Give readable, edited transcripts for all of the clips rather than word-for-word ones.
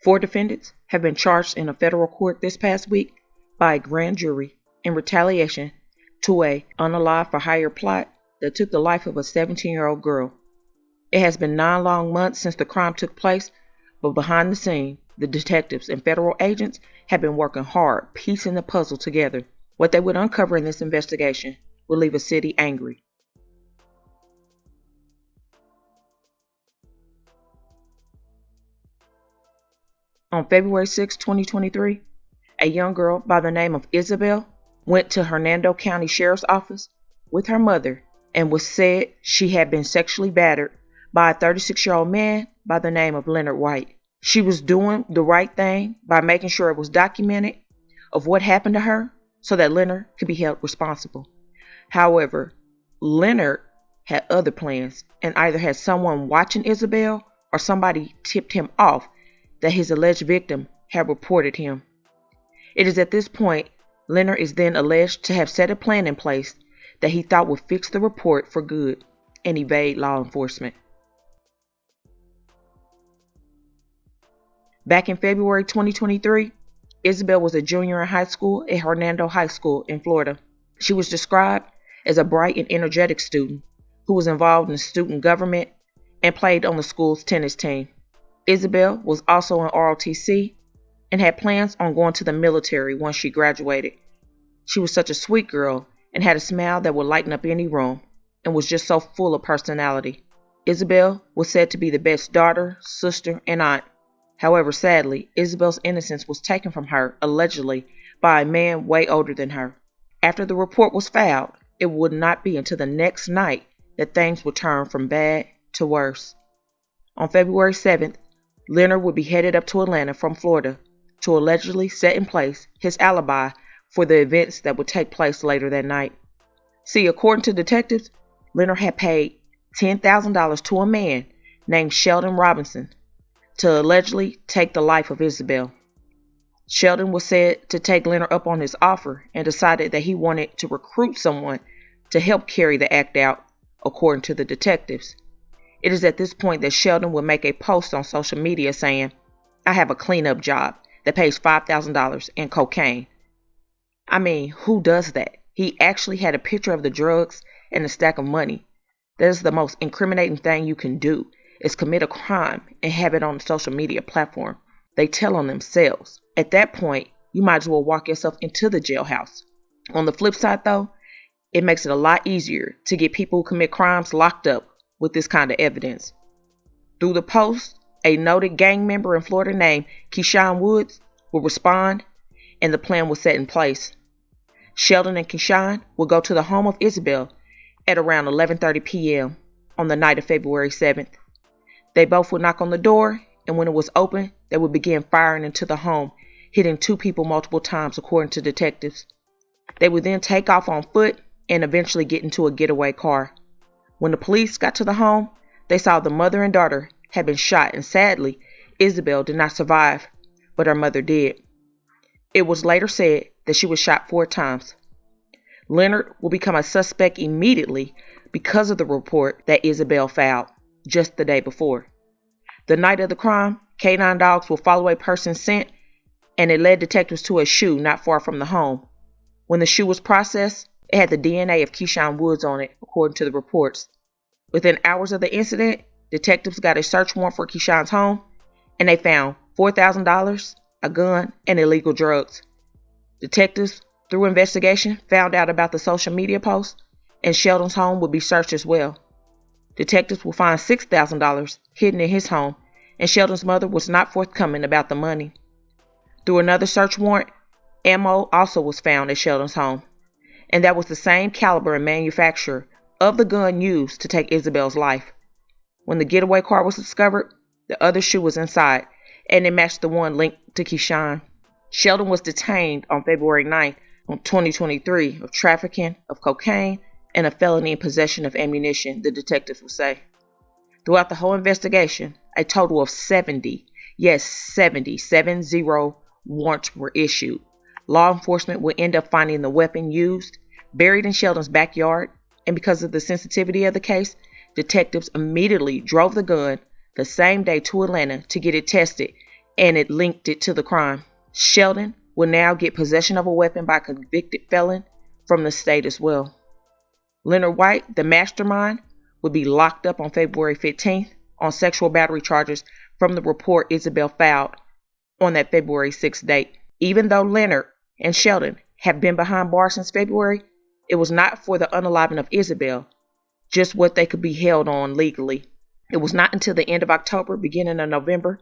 4 defendants have been charged in a federal court this past week by a grand jury in retaliation to a Murd3r-For-Hire plot that took the life of a 17-year-old girl. It has been 9 long months since the crime took place, but behind the scene, the detectives and federal agents have been working hard, piecing the puzzle together. What they would uncover in this investigation will leave a city angry. On February 6, 2023, a young girl by the name of Isabel went to Hernando County Sheriff's Office with her mother and was said she had been sexually battered by a 36-year-old man by the name of Leonard White. She was doing the right thing by making sure it was documented of what happened to her so that Leonard could be held responsible. However, Leonard had other plans and either had someone watching Isabel or somebody tipped him off that his alleged victim had reported him. It is at this point Leonard is then alleged to have set a plan in place that he thought would fix the report for good and evade law enforcement. Back in February 2023, Isabel was a junior in high school at Hernando High School in Florida. She was described as a bright and energetic student who was involved in student government and played on the school's tennis team. Isabel was also in ROTC and had plans on going to the military once she graduated. She was such a sweet girl and had a smile that would lighten up any room and was just so full of personality. Isabel was said to be the best daughter, sister, and aunt. However, sadly, Isabel's innocence was taken from her, allegedly, by a man way older than her. After the report was filed, it would not be until the next night that things would turn from bad to worse. On February 7th, Leonard would be headed up to Atlanta from Florida to allegedly set in place his alibi for the events that would take place later that night. See, according to detectives, Leonard had paid $10,000 to a man named Sheldon Robinson to allegedly take the life of Isabel. Sheldon was said to take Leonard up on his offer and decided that he wanted to recruit someone to help carry the act out, according to the detectives. It is at this point that Sheldon would make a post on social media saying, "I have a cleanup job that pays $5,000 in cocaine." I mean, who does that? He actually had a picture of the drugs and a stack of money. That is the most incriminating thing you can do, is commit a crime and have it on a social media platform. They tell on themselves. At that point, you might as well walk yourself into the jailhouse. On the flip side though, it makes it a lot easier to get people who commit crimes locked up with this kind of evidence. Through the post, a noted gang member in Florida named Keyshawn Woods will respond, and the plan was set in place. Sheldon and Keyshawn will go to the home of Isabel at around 11:30 p.m. on the night of February 7th. They both would knock on the door, and when it was open, they would begin firing into the home, hitting 2 people multiple times, according to detectives. They would then take off on foot and eventually get into a getaway car. When the police got to the home, they saw the mother and daughter had been shot, and sadly, Isabel did not survive, but her mother did. It was later said that she was shot 4 times. Leonard will become a suspect immediately because of the report that Isabel filed just the day before. The night of the crime, K9 dogs will follow a person's scent, and it led detectives to a shoe not far from the home. When the shoe was processed, it had the DNA of Keyshawn Woods on it, according to the reports. Within hours of the incident, detectives got a search warrant for Keyshawn's home, and they found $4,000, a gun, and illegal drugs. Detectives, through investigation, found out about the social media post, and Sheldon's home would be searched as well. Detectives will find $6,000 hidden in his home, and Sheldon's mother was not forthcoming about the money. Through another search warrant, ammo also was found at Sheldon's home, and that was the same caliber and manufacturer of the gun used to take Isabel's life. When the getaway car was discovered, the other shoe was inside, and it matched the one linked to Keyshawn. Sheldon was detained on February 9th, 2023, of trafficking of cocaine and a felony in possession of ammunition, the detectives will say. Throughout the whole investigation, a total of 70 warrants were issued. Law enforcement would end up finding the weapon used buried in Sheldon's backyard, and because of the sensitivity of the case, detectives immediately drove the gun the same day to Atlanta to get it tested and it linked it to the crime. Sheldon will now get possession of a weapon by a convicted felon from the state as well. Leonard White, the mastermind, would be locked up on February 15th on sexual battery charges from the report Isabel filed on that February 6th date. Even though Leonard and Sheldon have been behind bars since February, it was not for the unaliving of Isabel, just what they could be held on legally. It was not until the end of October, beginning of November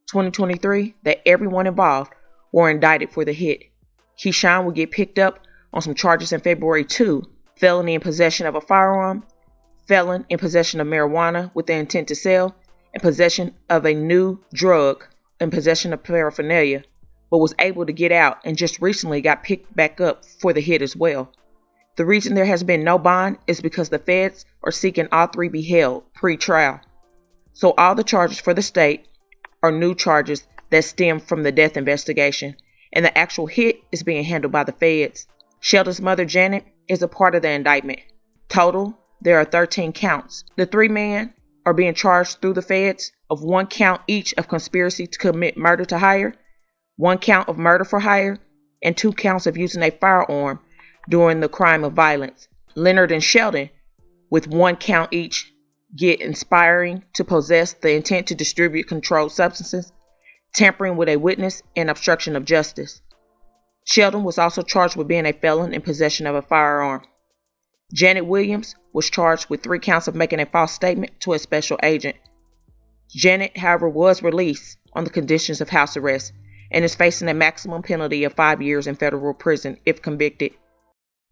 2023, that everyone involved were indicted for the hit. Keyshawn would get picked up on some charges in February too: felony in possession of a firearm, felon in possession of marijuana with the intent to sell, and possession of a new drug and possession of paraphernalia, but was able to get out and just recently got picked back up for the hit as well. The reason there has been no bond is because the feds are seeking all three be held pre-trial. So all the charges for the state are new charges that stem from the death investigation, and the actual hit is being handled by the feds. Sheldon's mother, Janet, is a part of the indictment. Total, there are 13 counts. The three men are being charged through the feds of 1 count each of conspiracy to commit murder-to-hire, 1 count of murder-for-hire, and 2 counts of using a firearm during the crime of violence. Leonard and Sheldon, with 1 count each, get inspiring to possess, the intent to distribute controlled substances, tampering with a witness, and obstruction of justice. Sheldon was also charged with being a felon in possession of a firearm. Janet Williams was charged with 3 counts of making a false statement to a special agent. Janet, however, was released on the conditions of house arrest and is facing a maximum penalty of 5 years in federal prison if convicted.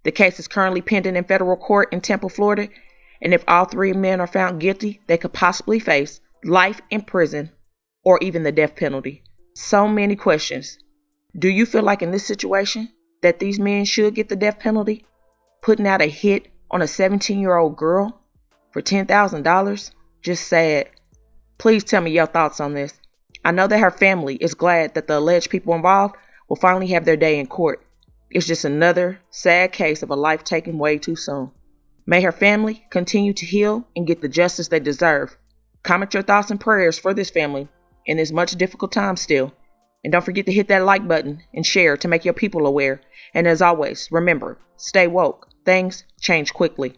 The case is currently pending in federal court in Temple, Florida, and if all 3 men are found guilty, they could possibly face life in prison or even the death penalty. So many questions. Do you feel like in this situation that these men should get the death penalty? Putting out a hit on a 17-year-old girl for $10,000? Just sad. Please tell me your thoughts on this. I know that her family is glad that the alleged people involved will finally have their day in court. It's just another sad case of a life taken way too soon. May her family continue to heal and get the justice they deserve. Comment your thoughts and prayers for this family in this much difficult time still. And don't forget to hit that like button and share to make your people aware. And as always, remember, stay woke. Things change quickly.